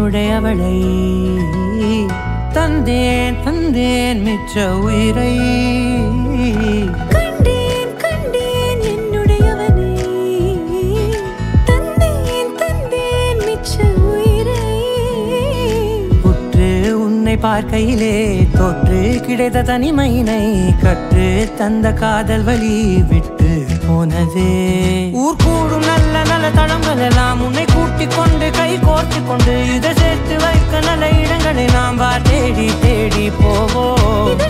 என்னுடையவளை தந்தேன் தந்தேன் மிச்ச உயிரை கண்டேன் கண்டேன் என்னுடையவனை தந்தேன் தந்தேன் மிச்ச உயிரை உற்று உன்னை பார்க்கையிலே தொற்று கிடைத்த தனிமையினை கற்று தந்த காதல் வழி விட்டு போனதே ஊர் கூடும் நல்ல நல்ல தளங்கள் எல்லாம் உன்னை கூட்டிக் கொண்டு கை கோர்த்து கொண்டு இதை சேர்த்து வைக்க நல்ல இடங்களை நாம் தேடி தேடி போவோம்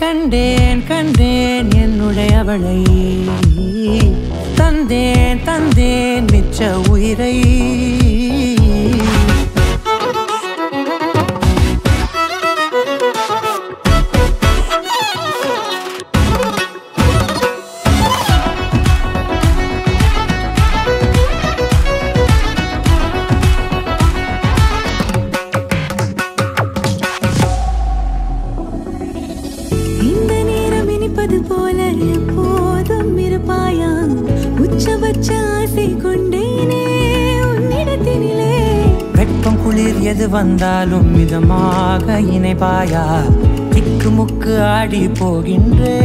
கண்டேன் கண்டேன் என்னுடையவளை தந்தேன் தந்தேன் மிச்ச உயிரை போல எப்போதும் இருப்பாயா உச்சபட்ச ஆசை கொண்டேனே உன்னிடத்தினிலே வெப்பம் குளிர் எது வந்தாலும் மிதமாக இணைப்பாயா திக்கு முக்கு ஆடி போகின்றே